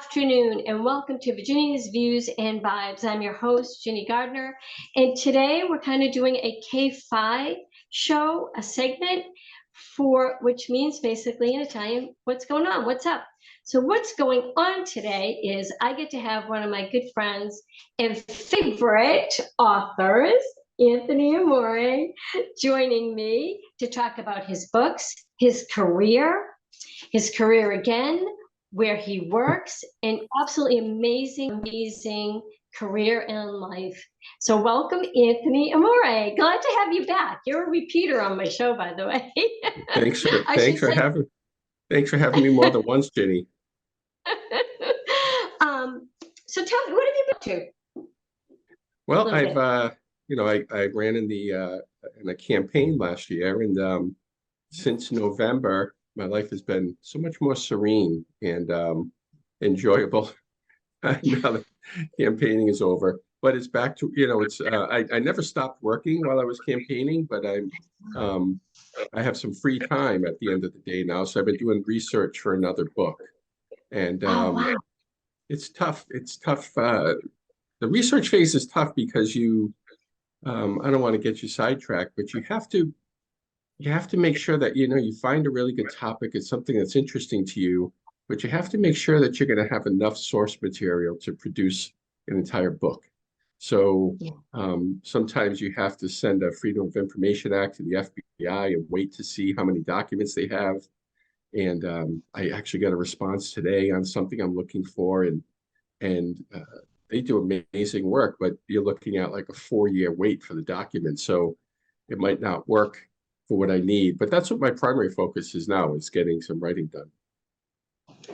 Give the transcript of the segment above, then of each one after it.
afternoon, and welcome to Virginia's Views and Vibes. I'm your host, Ginny Gardner, and today we're kind of doing a K5 show, a segment which means basically in Italian, what's going on, what's up. So what's going on today is I get to have one of my good friends and favorite authors, Anthony Amore, joining me to talk about his books, his career again, where he works, an absolutely amazing career and life. So welcome, Anthony Amore. Glad to have you back. You're a repeater on my show, by the way. Thanks for having me more than once, Jenny. So tell me, what have you been up to? Well, I ran in a campaign last year, and since November, my life has been so much more serene and enjoyable. Now that campaigning is over, but it's back to, I never stopped working while I was campaigning, but I have some free time at the end of the day now, so I've been doing research for another book, and Wow. it's tough. It's tough. The research phase is tough because I don't want to get you sidetracked, but you have to make sure that, you find a really good topic. It's something that's interesting to you, but you have to make sure that you're going to have enough source material to produce an entire book. So sometimes you have to send a Freedom of Information Act to the FBI and wait to see how many documents they have. And I actually got a response today on something I'm looking for, and they do amazing work, but you're looking at like a 4-year wait for the document. So it might not work for what I need, but that's what my primary focus is now, is getting some writing done.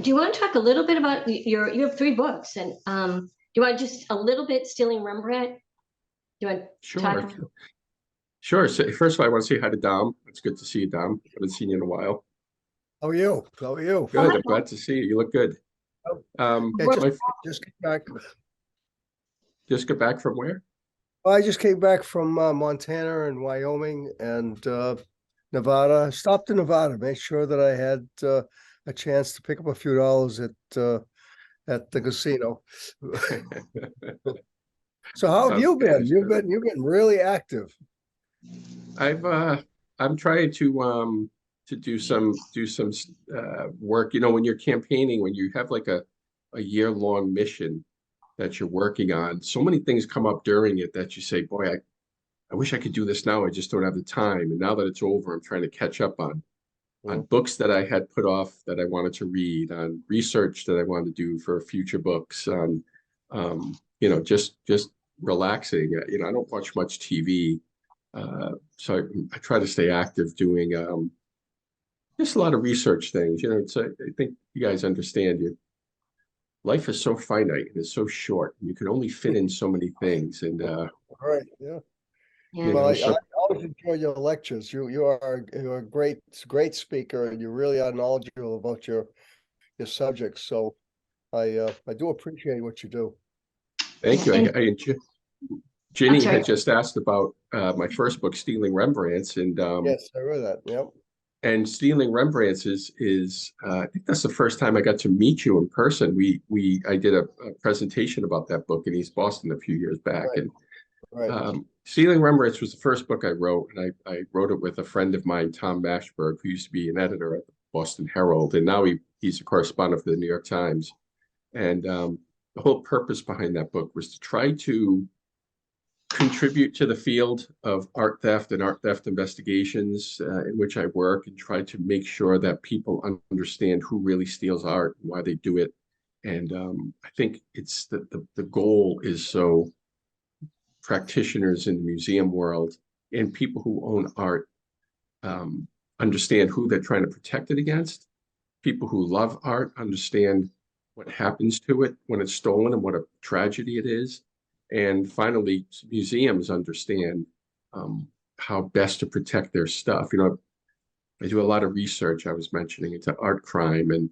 Do you want to talk a little bit about you have 3 books, and do you want just a little bit Stealing Rembrandt? Do you want to talk? Sure. So first of all, I want to say hi to Dom. It's good to see you, Dom. I haven't seen you in a while. How are you? How are you? Good. I'm glad to see you. You look good. Just got back. Just got back from where? I just came back from Montana and Wyoming and Nevada. I stopped in Nevada, made sure that I had a chance to pick up a few dollars at the casino. So how have you been? You've been really active. I'm trying to do some work. When you're campaigning, when you have like a year-long mission that you're working on, so many things come up during it that you say, boy, I wish I could do this now. I just don't have the time. And now that it's over, I'm trying to catch up on books that I had put off that I wanted to read, on research that I wanted to do for future books, on just relaxing. I don't watch much TV. So I try to stay active doing just a lot of research things. I think you guys understand, life is so finite and it's so short. You can only fit in so many things. And right, yeah. Well, I always enjoy your lectures. You're a great speaker, and you really are knowledgeable about your subjects. So I do appreciate what you do. Thank you. Ginny had just asked about my first book, Stealing Rembrandts, and yes, I read that. Yep. And Stealing Rembrandts is I think that's the first time I got to meet you in person. I did a presentation about that book in East Boston a few years back, and Stealing Rembrandts was the first book I wrote, and I wrote it with a friend of mine, Tom Mashberg, who used to be an editor at the Boston Herald, and now he's a correspondent for the New York Times. And the whole purpose behind that book was to try to contribute to the field of art theft and art theft investigations in which I work, and try to make sure that people understand who really steals art and why they do it. And I think it's the goal is so practitioners in the museum world and people who own art understand who they're trying to protect it against. People who love art understand what happens to it when it's stolen and what a tragedy it is. And finally, museums understand how best to protect their stuff. I do a lot of research, I was mentioning, into art crime, and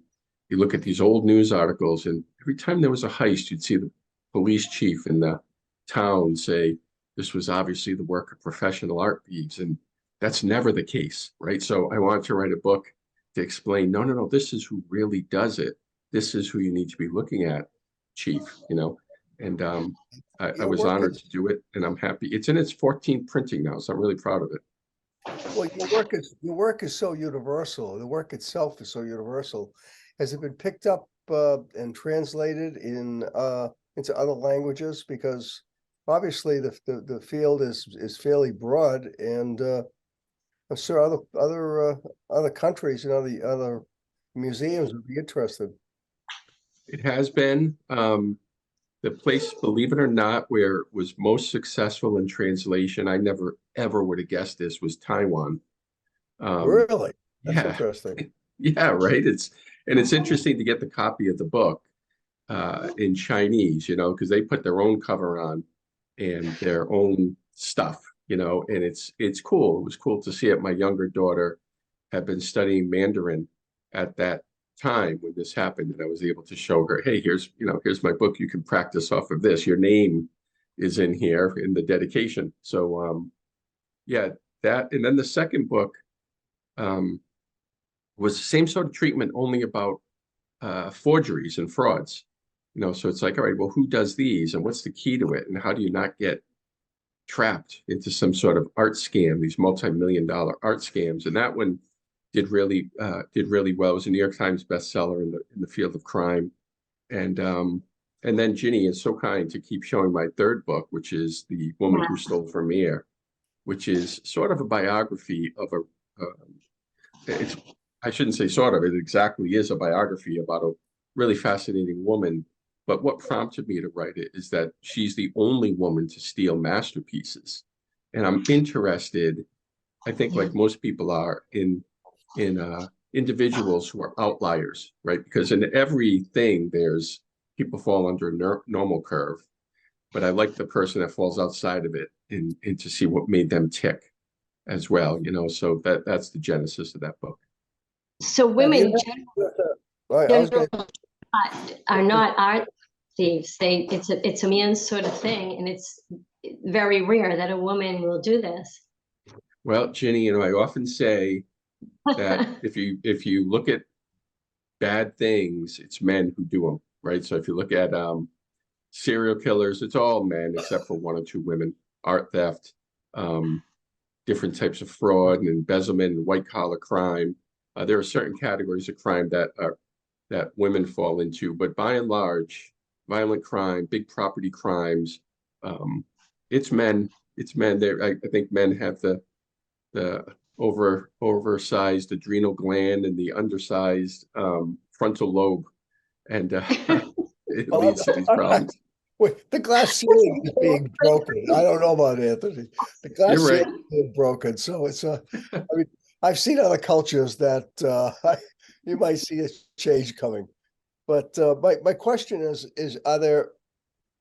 you look at these old news articles, and every time there was a heist, you'd see the police chief in the town say, this was obviously the work of professional art thieves, and that's never the case, right? So I wanted to write a book to explain, no, this is who really does it. this is who you need to be looking at, Chief, you know. And I Your was work honored is, to do it, and I'm happy. It's in its 14th printing now, so I'm really proud of it. well, your work is so universal. The work itself is so universal. Has it been picked up and translated into other languages? Because obviously the field is fairly broad, and I'm sure other countries and other museums would be interested. It has been the place, believe it or not, where it was most successful in translation. I never ever would have guessed this was Taiwan. Um, Really? That's yeah, interesting. yeah, right. It's interesting to get the copy of the book in Chinese, you know, because they put their own cover on and their own stuff, you know, and it's cool. It was cool to see it. My younger daughter had been studying Mandarin at that time when this happened, and I was able to show her, hey, here's, you know, here's my book. You can practice off of this. Your name is in here in the dedication. So yeah, that, and then the second book um was the same sort of treatment, only about forgeries and frauds. You know, so it's like, all right, well, who does these, and what's the key to it, and how do you not get trapped into some sort of art scam, these multi-million-dollar art scams? And that one did really well. It was a New York Times bestseller in the field of crime. And then Ginny is so kind to keep showing my third book, which is The Woman Who Stole from Air, which is sort of a biography of it's, I shouldn't say sort of, it exactly is a biography about a really fascinating woman. But what prompted me to write it is that she's the only woman to steal masterpieces. And I'm interested, I think like most people are, in individuals who are outliers, right? Because in everything, there's people fall under a normal curve. But I like the person that falls outside of it and to see what made them tick as well, you know. So that's the genesis of that book. So Have you women I was generally gonna, are not art thieves. It's a man's sort of thing, and it's very rare that a woman will do this. Well, Ginny, you know, I often say that if you look at bad things, it's men who do them, right? So if you look at serial killers, it's all men except for one or two women. Art theft, um, different types of fraud and embezzlement and white collar crime. There are certain categories of crime that women fall into, but by and large, violent crime, big property crimes, um, it's men. It's men. There, I think men have the oversized adrenal gland and the undersized frontal lobe, and it well, leads to these I'm not, problems. wait, the glass ceiling is being broken. I don't know about Anthony. The You're glass right. ceiling is being broken. So I mean, I've seen other cultures that you might see a change coming. But my question is there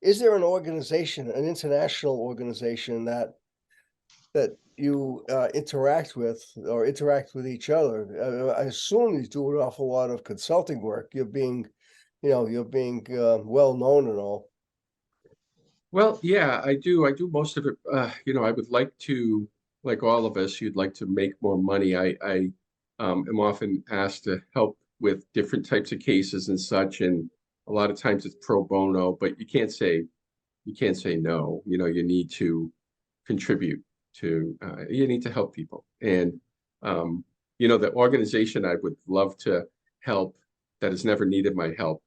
an organization, an international organization that you interact with or interact with each other? I assume you do an awful lot of consulting work. You're being well known and all. Well, yeah, I do. I do most of it. You know, I would like to, like all of us, you'd like to make more money. I am often asked to help with different types of cases and such, and a lot of times it's pro bono, but you can't say no. You know, you need to contribute you need to help people. And you know, the organization I would love to help that has never needed my help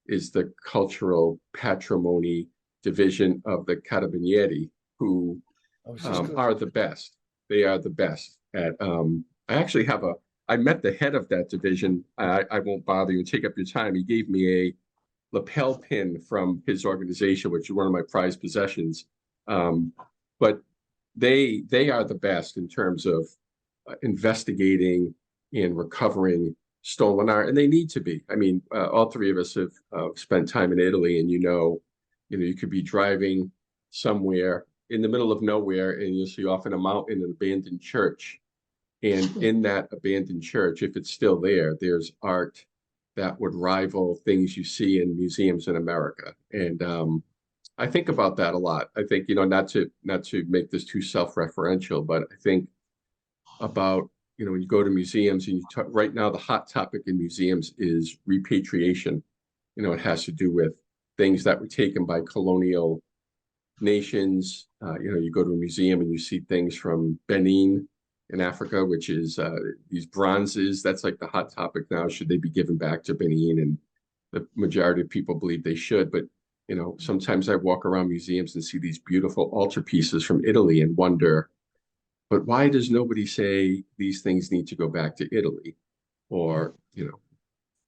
is the Cultural Patrimony Division of the Carabinieri, who I was just gonna are the best. They are the best at I actually have a I met the head of that division. I won't bother you and take up your time. He gave me a lapel pin from his organization, which is one of my prized possessions. But they are the best in terms of investigating and recovering stolen art, and they need to be. I mean, all three of us have spent time in Italy, and you could be driving somewhere in the middle of nowhere, and you'll see often a mountain, an abandoned church, and in that abandoned church, if it's still there, there's art that would rival things you see in museums in America. And I think about that a lot. I think, not to make this too self-referential, but I think about when you go to museums and you talk, right now, the hot topic in museums is repatriation. It has to do with things that were taken by colonial nations. You go to a museum and you see things from Benin in Africa, which is these bronzes. That's like the hot topic now. Should they be given back to Benin? And the majority of people believe they should. But, sometimes I walk around museums and see these beautiful altarpieces from Italy and wonder, but why does nobody say these things need to go back to Italy? Or,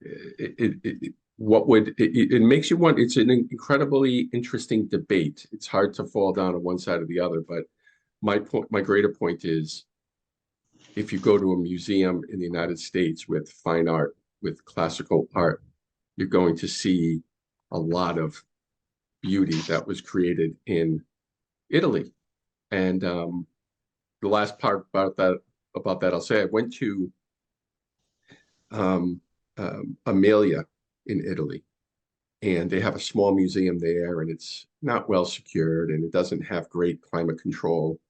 it makes you want, it's an incredibly interesting debate. It's hard to fall down on one side or the other, but my greater point is, if you go to a museum in the United States with fine art, with classical art, you're going to see a lot of beauty that was created in Italy. And the last part about that, I'll say I went to Amelia in Italy, and they have a small museum there, and it's not well secured, and it doesn't have great climate control.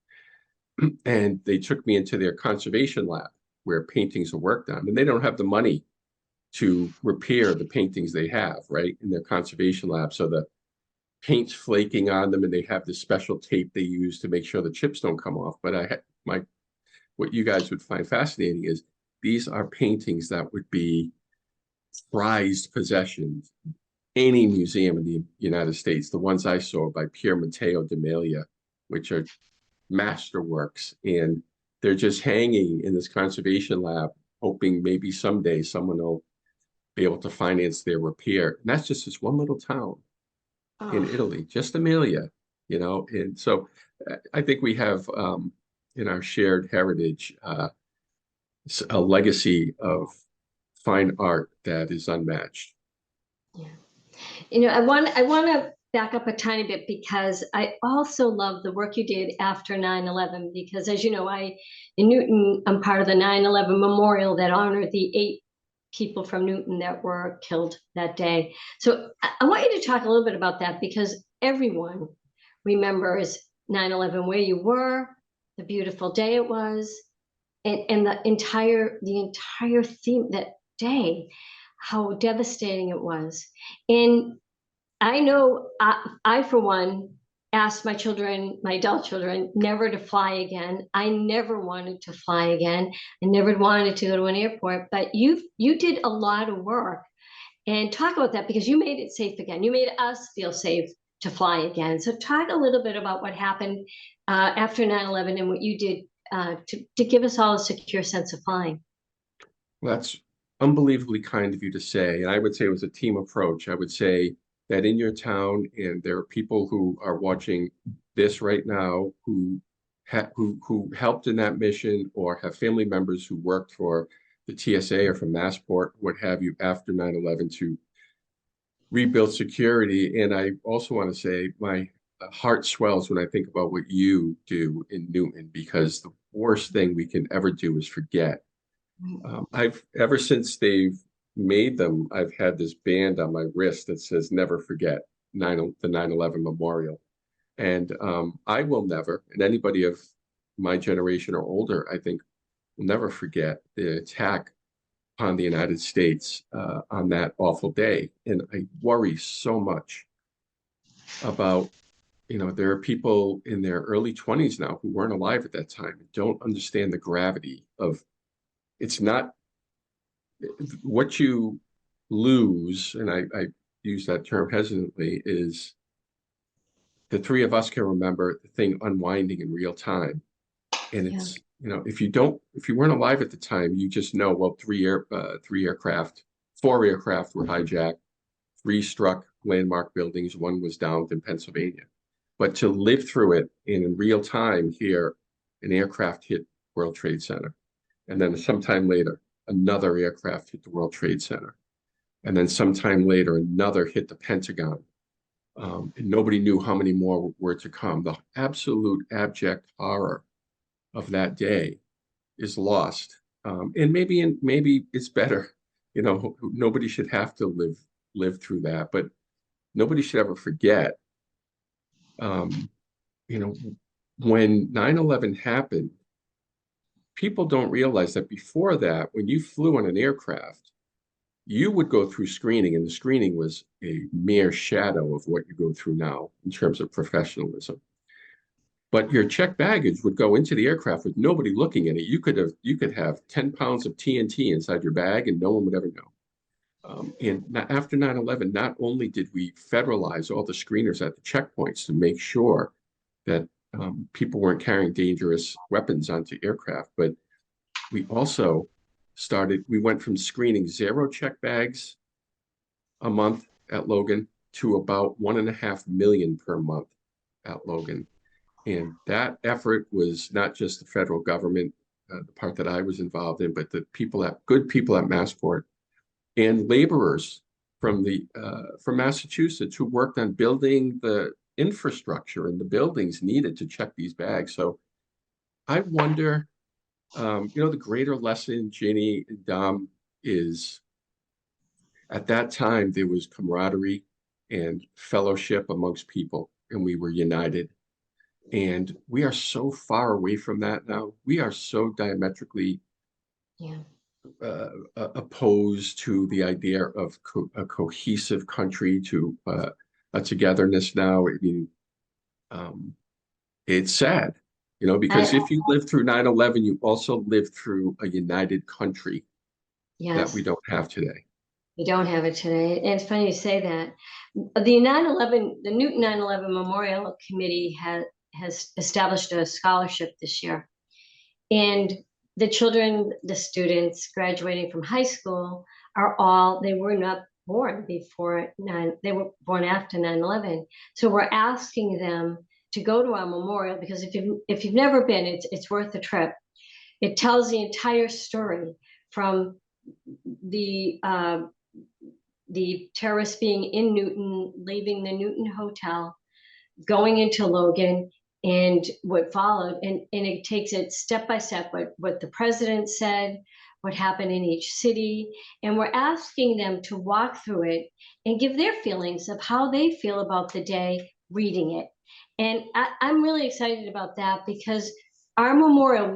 And they took me into their conservation lab where paintings are worked on, and they don't have the money to repair the paintings they have, right, in their conservation lab. So the paint's flaking on them, and they have this special tape they use to make sure the chips don't come off. But what you guys would find fascinating is these are paintings that would be prized possessions any museum in the United States. The ones I saw by Pier Matteo d'Amelia, which are masterworks, and they're just hanging in this conservation lab, hoping maybe someday someone will be able to finance their repair. And that's just this one little town in Italy, just Amelia, And so I think we have in our shared heritage a legacy of fine art that is unmatched. Yeah. I want to back up a tiny bit, because I also love the work you did after 9/11, because as you know, in Newton, I'm part of the 9/11 memorial that honored the 8 people from Newton that were killed that day. So I want you to talk a little bit about that, because everyone remembers 9/11, where you were, the beautiful day it was, and the entire theme that day, how devastating it was. And I know I for one, asked my adult children, never to fly again. I never wanted to fly again. I never wanted to go to an airport. But you did a lot of work, and talk about that, because you made it safe again. You made us feel safe to fly again. So talk a little bit about what happened after 9/11 and what you did to give us all a secure sense of flying. Well, that's unbelievably kind of you to say. And I would say it was a team approach. I would say that in your town, and there are people who are watching this right now who helped in that mission, or have family members who worked for the TSA or for Massport, what have you, after 9/11 to rebuild security. And I also want to say my heart swells when I think about what you do in Newton, because the worst thing we can ever do is forget. I've ever since they've made them, I've had this band on my wrist that says "Never Forget" the 9/11 Memorial, and I will never, and anybody of my generation or older, I think, will never forget the attack on the United States on that awful day. And I worry so much about, there are people in their early 20s now who weren't alive at that time and don't understand the gravity of. It's not what you lose, and I use that term hesitantly, is the three of us can remember the thing unwinding in real time. And it's, if you weren't alive at the time, you just know, well, 4 aircraft were hijacked, 3 struck landmark buildings, 1 was downed in Pennsylvania. But to live through it in real time here, an aircraft hit World Trade Center. And then sometime later, another aircraft hit the World Trade Center. And then sometime later, another hit the Pentagon. And nobody knew how many more were to come. The absolute abject horror of that day is lost. And maybe it's better. Nobody should have to live through that, but nobody should ever forget. When 9/11 happened, people don't realize that before that, when you flew on an aircraft, you would go through screening, and the screening was a mere shadow of what you go through now in terms of professionalism. But your checked baggage would go into the aircraft with nobody looking at it. You could have 10 pounds of TNT inside your bag and no one would ever know. And after 9/11, not only did we federalize all the screeners at the checkpoints to make sure that people weren't carrying dangerous weapons onto aircraft, but we also we went from screening 0 check bags a month at Logan to about 1.5 million per month at Logan. And that effort was not just the federal government, the part that I was involved in, but the good people at Massport and laborers from Massachusetts who worked on building the infrastructure and the buildings needed to check these bags. So I wonder, the greater lesson, Ginny and Dom, is at that time there was camaraderie and fellowship amongst people, and we were united. And we are so far away from that now. We are so diametrically opposed to the idea of a cohesive country, to a togetherness now. I mean, it's sad, because if you lived through 9/11, you also lived through a united country that we don't have today. We don't have it today. And it's funny you say that. The Newton 9/11 Memorial Committee has established a scholarship this year. And the children, the students graduating from high school they were not born before they were born after 9/11. So we're asking them to go to our memorial, because if you've never been, it's worth the trip. It tells the entire story from the terrorists being in Newton, leaving the Newton Hotel, going into Logan, and what followed. And it takes it step by step, what the president said, what happened in each city. And we're asking them to walk through it and give their feelings of how they feel about the day reading it. And I'm really excited about that, because our memorial,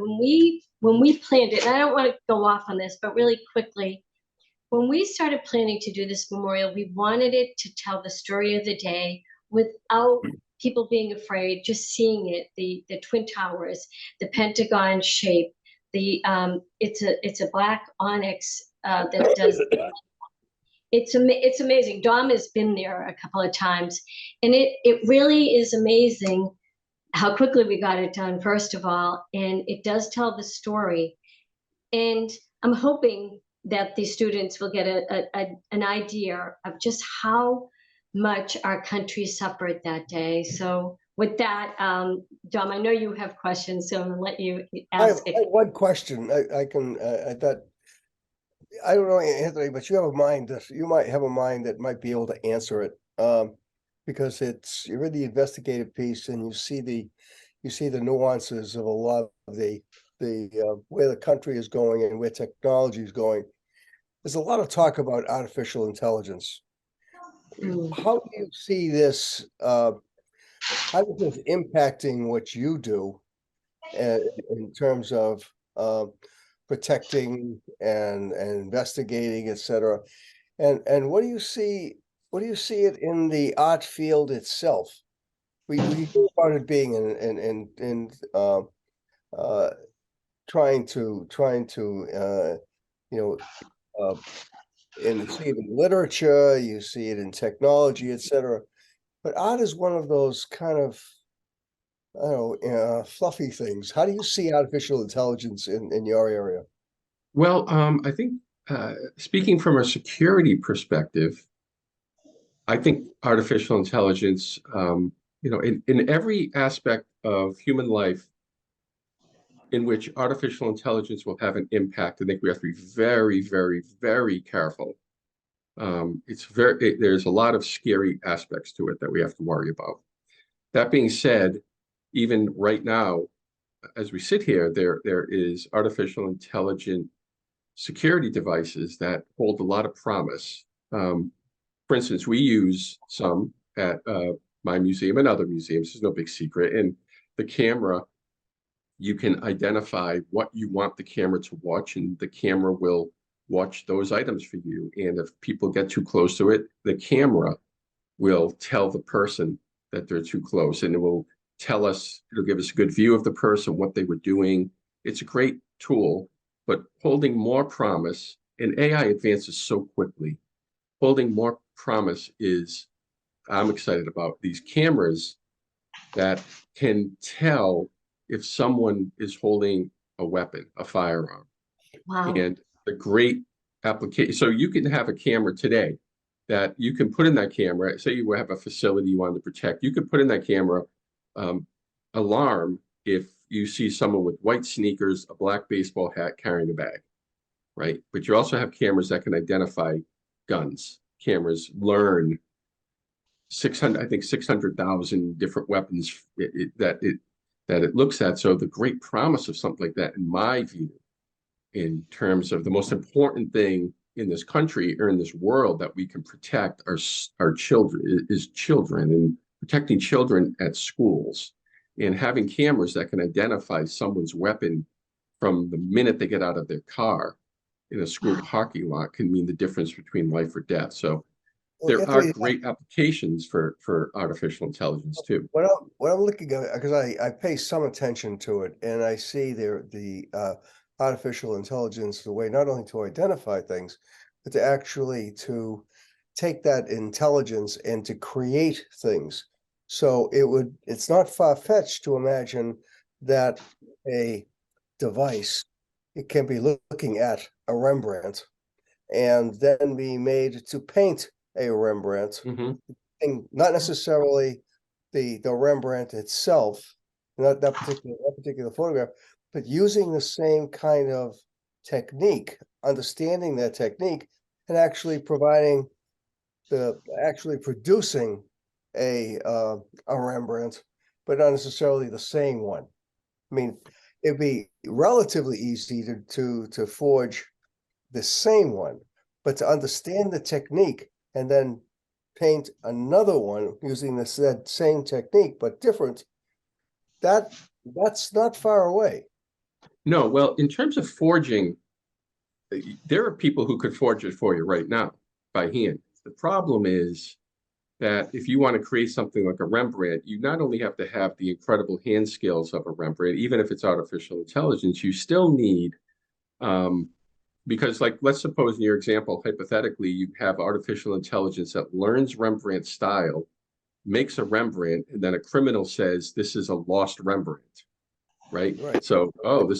when we planned it, and I don't want to go off on this, but really quickly, when we started planning to do this memorial, we wanted it to tell the story of the day without people being afraid, just seeing it, the Twin Towers, the Pentagon shape, it's a black onyx that does. It's amazing. Dom has been there a couple of times, and it really is amazing how quickly we got it done, first of all, and it does tell the story. And I'm hoping that the students will get an idea of just how much our country suffered that day. So with that, Dom, I know you have questions, so I'm gonna let you ask it. I have one question. I don't know, Anthony, but you might have a mind that might be able to answer it. Because you're in the investigative piece, and you see the nuances of a lot of the where the country is going and where technology is going. There's a lot of talk about artificial intelligence. How do you see this? How is this impacting what you do in terms of protecting and investigating, et cetera? And what do you see? What do you see it in the art field itself? We hear about it being in trying to and you see it in literature, you see it in technology, et cetera. But art is one of those kind of, I don't know, fluffy things. How do you see artificial intelligence in your area? Well, I think speaking from a security perspective, I think artificial intelligence, in every aspect of human life in which artificial intelligence will have an impact, I think we have to be very, very, very careful. There's a lot of scary aspects to it that we have to worry about. That being said, even right now, as we sit here, there is artificial intelligent security devices that hold a lot of promise. For instance, we use some at my museum and other museums. There's no big secret. And the camera you can identify what you want the camera to watch, and the camera will watch those items for you. And if people get too close to it, the camera will tell the person that they're too close, and it will tell us, it'll give us a good view of the person, what they were doing. It's a great tool, but holding more promise, and AI advances so quickly, holding more promise is, I'm excited about these cameras that can tell if someone is holding a weapon, a firearm. Wow. And the great application, so you can have a camera today that you can put in that camera. Say you have a facility you want to protect, you could put in that camera alarm if you see someone with white sneakers, a black baseball hat, carrying a bag, right? But you also have cameras that can identify guns. Cameras learn 600, I think 600,000 different weapons that it looks at. So the great promise of something like that, in my view, in terms of the most important thing in this country or in this world that we can protect our children, is children, and protecting children at schools, and having cameras that can identify someone's weapon from the minute they get out of their car in a school parking lot can mean the difference between life or death. So Well, there are Anthony, great applications for artificial intelligence too. what I'm looking at, because I pay some attention to it, and I see the artificial intelligence, the way not only to identify things, but to actually to take that intelligence and to create things. So it's not far-fetched to imagine that a device, it can be looking at a Rembrandt and then be made to paint a Rembrandt, Mm-hmm. and not necessarily the Rembrandt itself, not that particular photograph, but using the same kind of technique, understanding that technique, and actually producing a Rembrandt, but not necessarily the same one. I mean, it'd be relatively easy to forge the same one, but to understand the technique and then paint another one using that same technique but different, that's not far away. No, well, in terms of forging, there are people who could forge it for you right now by hand. The problem is that if you want to create something like a Rembrandt, you not only have to have the incredible hand skills of a Rembrandt, even if it's artificial intelligence, you still need, because like, let's suppose in your example, hypothetically, you have artificial intelligence that learns Rembrandt style, makes a Rembrandt, and then a criminal says, this is a lost Rembrandt, right? Right. So, oh,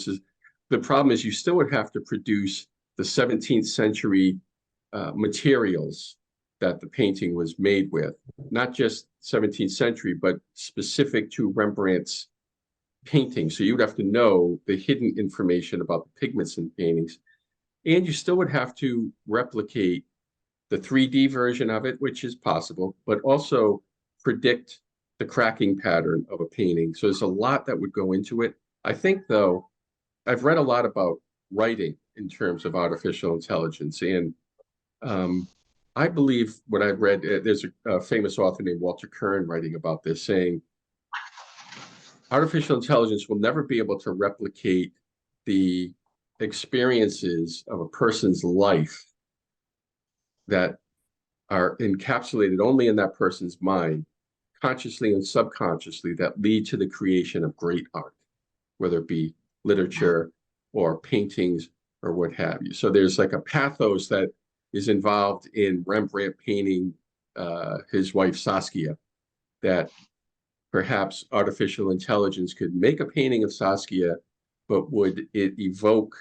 the problem is you still would have to produce the 17th century materials that the painting was made with, not just 17th century, but specific to Rembrandt's painting. So you would have to know the hidden information about the pigments in paintings. And you still would have to replicate the 3D version of it, which is possible, but also predict the cracking pattern of a painting. So there's a lot that would go into it. I think, though, I've read a lot about writing in terms of artificial intelligence, and I believe what I've read, there's a famous author named Walter Kern writing about this, saying artificial intelligence will never be able to replicate the experiences of a person's life that are encapsulated only in that person's mind, consciously and subconsciously, that lead to the creation of great art, whether it be literature or paintings or what have you. So there's like a pathos that is involved in Rembrandt painting his wife Saskia, that perhaps artificial intelligence could make a painting of Saskia, but would it evoke,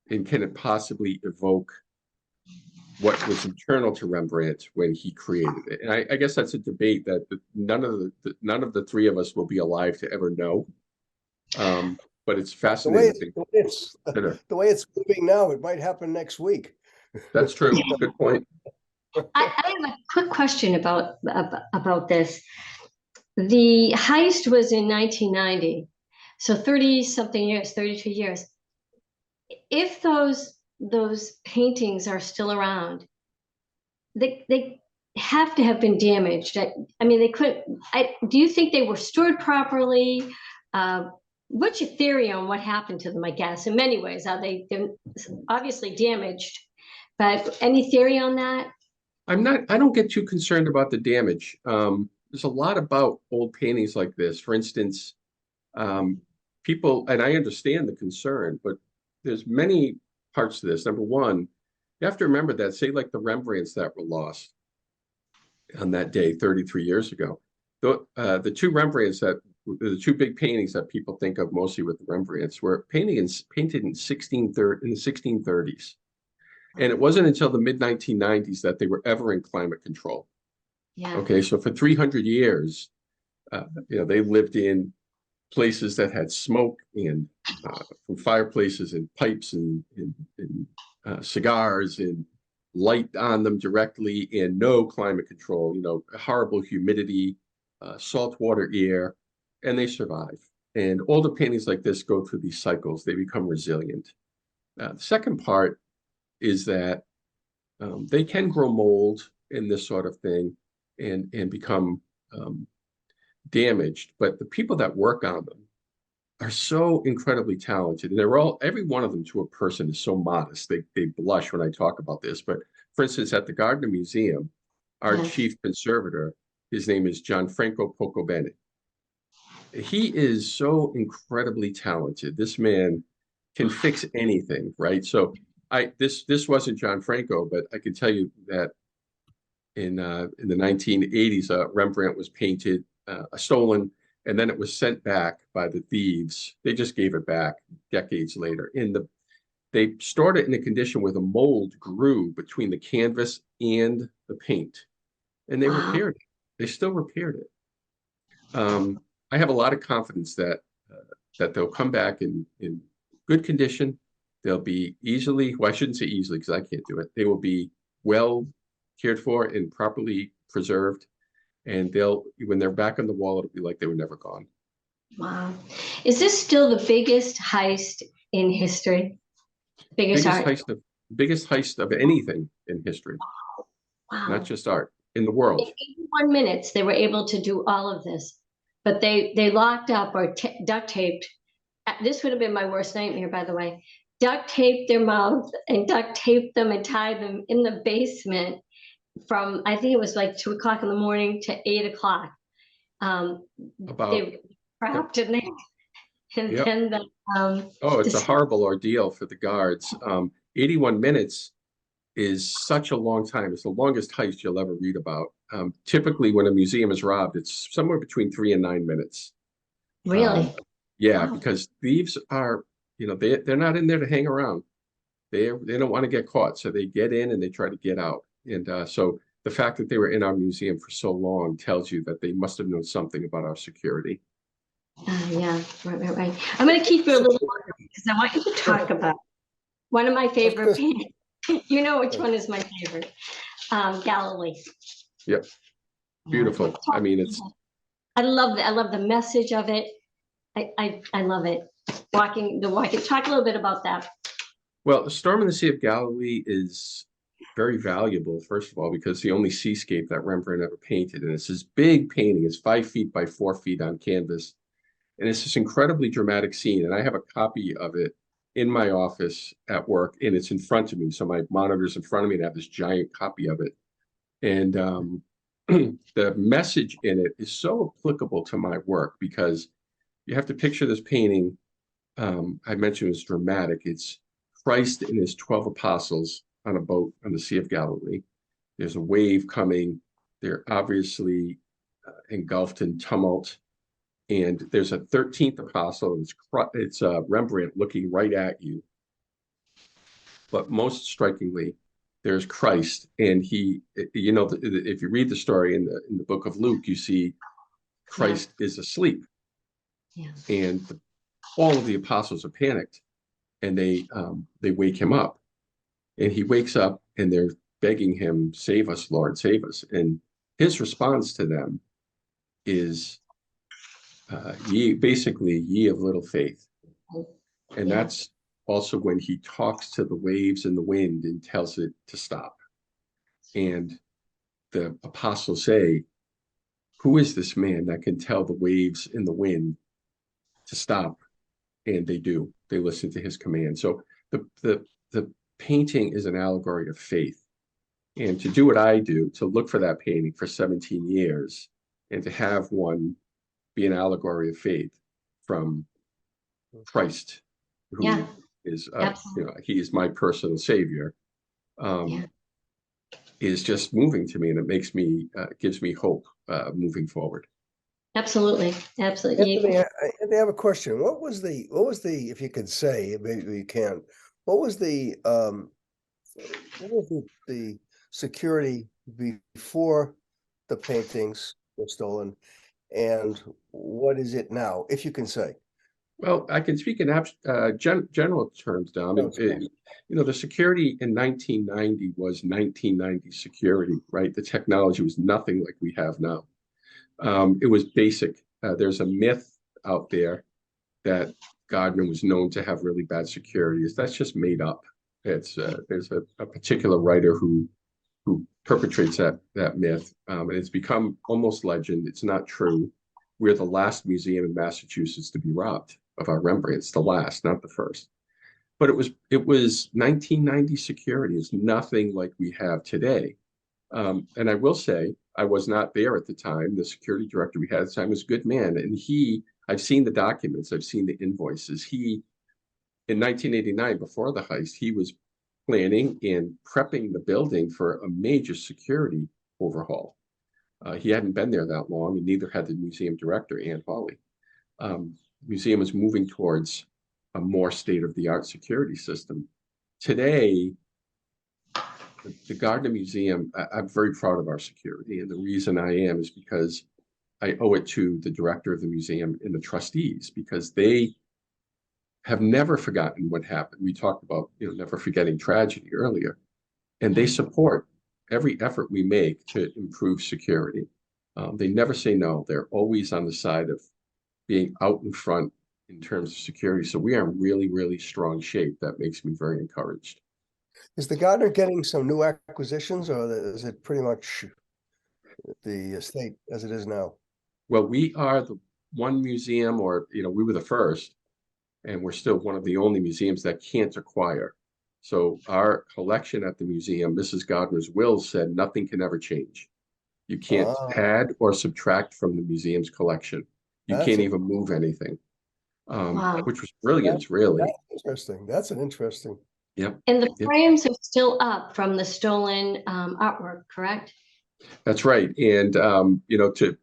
and can it possibly evoke what was internal to Rembrandt when he created it? And I guess that's a debate that none of the three of us will be alive to ever know. But it's fascinating. The way it's moving now, it might happen next week. That's true. Good point. I have a quick question about this. The heist was in 1990, so 30-something years, 32 years. If those paintings are still around, they have to have been damaged. I mean, they couldn't. Do you think they were stored properly? what's your theory on what happened to them? I guess in many ways, they're obviously damaged, but any theory on that? I don't get too concerned about the damage. There's a lot about old paintings like this. For instance, um, people, and I understand the concern, but there's many parts to this. Number one, you have to remember that, say, like the Rembrandts that were lost on that day 33 years ago, the two Rembrandts the two big paintings that people think of mostly with the Rembrandts were painted in 1630 in the 1630s. And it wasn't until the mid 1990s that they were ever in climate control. Yeah. Okay, so for 300 years, they lived in places that had smoke and from fireplaces and pipes and cigars and light on them directly and no climate control, horrible humidity, saltwater air, and they survive. And older paintings like this go through these cycles. They become resilient. The second part is that they can grow mold in this sort of thing and become damaged. But the people that work on them are so incredibly talented. And every one of them to a person is so modest. They blush when I talk about this. But for instance, at the Gardner Museum, our Yes. chief conservator, his name is Gianfranco Pocobene. He is so incredibly talented. This man can fix anything, right? So this wasn't Gianfranco, but I can tell you that in the 1980s, Rembrandt was painted, stolen, and then it was sent back by the thieves. They just gave it back decades later. They stored it in a condition where the mold grew between the canvas and the paint, and they Wow. repaired it. They still repaired it. I have a lot of confidence that they'll come back in good condition. They'll be well, I shouldn't say easily because I can't do it. They will be well cared for and properly preserved. And when they're back on the wall, it'll be like they were never gone. Wow. Is this still the biggest heist in history? Biggest art? Biggest heist of anything in history, not Wow. just art, in the In world. 81 minutes, they were able to do all of this, but they locked up or duct taped. This would have been my worst nightmare, by the way. Duct taped their mouth and duct taped them and tied them in the basement from, I think it was like 2 o'clock in the morning to 8 o'clock. They were Yep, trapped in there. And yep. then It's a horrible ordeal for the guards. 81 minutes is such a long time. It's the longest heist you'll ever read about. Typically, when a museum is robbed, it's somewhere between 3 and 9 minutes. really, Yeah, wow. because thieves are, they're not in there to hang around. They don't want to get caught, so they get in and they try to get out. And so the fact that they were in our museum for so long tells you that they must have known something about our security. Yeah, right. I'm going to keep you a little longer because I want you to talk about one of my favorite paintings. You know which one is my favorite? Galilee. Yep, beautiful. I mean, it's I love I love the message of it. I love it. Walking. Talk a little bit about that. well, the Storm in the Sea of Galilee is very valuable, first of all, because the only seascape that Rembrandt ever painted. And it's this big painting. It's 5 feet by 4 feet on canvas. And it's this incredibly dramatic scene. And I have a copy of it in my office at work, and it's in front of me. So my monitor's in front of me, and I have this giant copy of it. And the message in it is so applicable to my work because you have to picture this painting. I mentioned it's dramatic. It's Christ and his 12 apostles on a boat on the Sea of Galilee. There's a wave coming. They're obviously engulfed in tumult. And there's a 13th apostle. It's Rembrandt looking right at you. But most strikingly, there's Christ, and if you read the story in the book of Luke, you see Christ is asleep, and all of the apostles are panicked, and they wake him up, and he wakes up, and they're begging him, "Save us, Lord, save us!" And his response to them is, ye of little faith. And that's also when he talks to the waves and the wind and tells it to stop. And the apostles say, "Who is this man that can tell the waves and the wind to stop and they do. They listen to his command. So the painting is an allegory of faith. And to do what I do, to look for that painting for 17 years and to have one be an allegory of faith from Christ, who Yeah, is, absolutely. he is my personal savior, Yeah, is just moving to me, and it makes me, gives me hope moving forward. absolutely. Anthony, Absolutely. I have a question. What was the, if you could say, maybe you can, what was the security before the paintings were stolen, and what is it now, if you can say? Well, I can speak in general terms, Dom. That was cool. The security in 1990 was 1990 security, right? The technology was nothing like we have now. It was basic. There's a myth out there that Gardner was known to have really bad security. That's just made up. There's a particular writer who perpetrates that myth, and it's become almost legend. It's not true. We're the last museum in Massachusetts to be robbed of our Rembrandts, the last, not the first. But it was 1990 security. It's nothing like we have today. And I will say, I was not there at the time. The security director we had at the time was a good man, and I've seen the documents, I've seen the invoices. In 1989, before the heist, he was planning and prepping the building for a major security overhaul. He hadn't been there that long, and neither had the museum director, Ann Hawley. The museum is moving towards a more state-of-the-art security system. Today, the Gardner Museum, I'm very proud of our security, and the reason I am is because I owe it to the director of the museum and the trustees, because they have never forgotten what happened. We talked about, never forgetting tragedy earlier, and they support every effort we make to improve security. They never say no. They're always on the side of being out in front in terms of security. So we are in really, really strong shape. That makes me very encouraged. Is the Gardner getting some new acquisitions, or is it pretty much the estate as it is now? Well, we are the one museum, or, we were the first, and we're still one of the only museums that can't acquire. So our collection at the museum, Mrs. Gardner's will said nothing can ever change. You can't add or subtract from the museum's collection. You can't even move anything, Wow. which was brilliant, really. That's interesting. That's an interesting. Yep. And the frames are still up from the stolen artwork, correct? That's right. And, to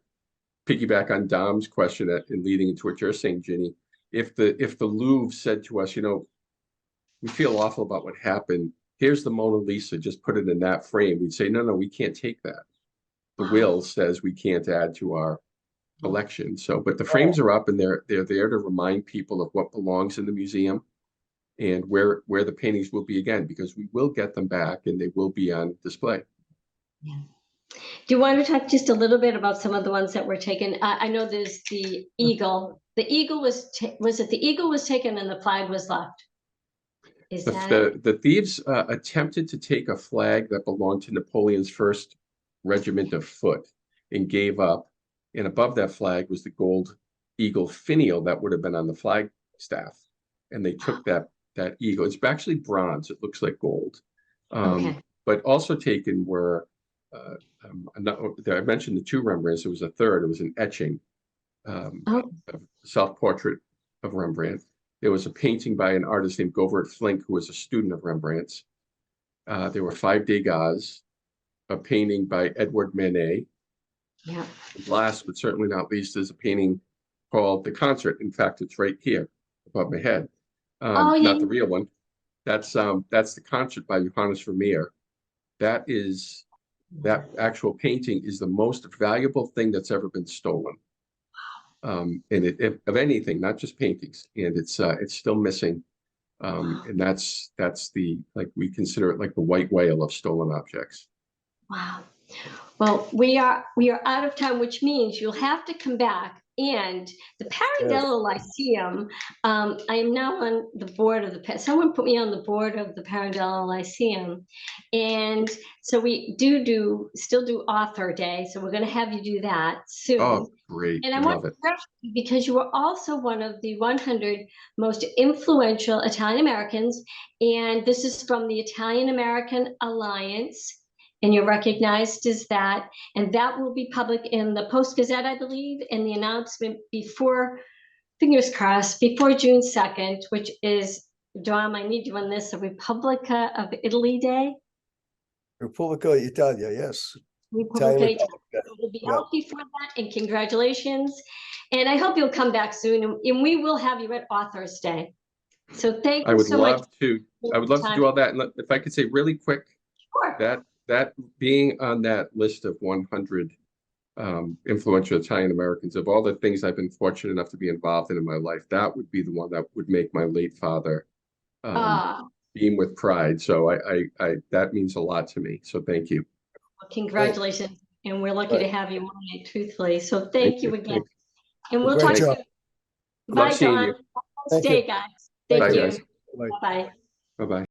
piggyback on Dom's question and leading into what you're saying, Ginny, if the Louvre said to us, we feel awful about what happened, here's the Mona Lisa, just put it in that frame, we'd say, no, we can't take that. The will says we can't add to our collection. So, but the frames are up, and they're there to remind people of what belongs in the museum and where the paintings will be again, because we will get them back and they will be on display. Yeah. Do you want to talk just a little bit about some of the ones that were taken? I know there's the eagle. The eagle was the eagle was taken and the flag was left? Is that it? The thieves attempted to take a flag that belonged to Napoleon's first regiment of foot and gave up. And above that flag was the gold eagle finial that would have been on the flag staff. And they took that eagle. It's actually bronze. It looks like gold. Okay. But also taken were, I mentioned the two Rembrandts. There was a third. It was an etching, a self-portrait of Rembrandt. There was a painting by an artist named Govert Flink, who was a student of Rembrandt's. There were 5 Degas, a painting by Edward Manet. Yeah. And last but certainly not least is a painting called The Concert. In fact, it's right here above my head. Not the real one. That's The Concert by Johannes Vermeer. That actual painting is the most valuable thing that's ever been stolen. And of anything, not just paintings, and it's still missing. And that's we consider it like the white whale of stolen objects. Wow. Well, we are out of time, which means you'll have to come back And the Parandello Lyceum, I am now on the board of someone put me on the board of the Parandello Lyceum. And so we still do Author Day. So we're going to have you do that soon. Oh, great. And I I want love to it. thank you because you were also one of the 100 most influential Italian Americans. And this is from the Italian American Alliance. And you're recognized as that. And that will be public in the Post Gazette, I believe, and the announcement before, fingers crossed, before June 2nd, which is, Dom, I need you on this, the Repubblica of Italy Day. Repubblica Italia, yes. Repubblica Italian Italia. It will be out before that, and congratulations. And I hope you'll come back soon, and we will have you at Authors Day. So thank you so much. I would love to do all that. And if I could say really quick, Sure. that being on that list of 100 influential Italian Americans, of all the things I've been fortunate enough to be involved in my life, that would be the one that would make my late father beam with pride. So I that means a lot to me. So thank you. Well, congratulations. And we're lucky to have you on it, truthfully. So thank you again. And we'll talk soon. Bye, Love seeing John. you. Stay, guys. Thank you. Bye. Bye. Bye-bye.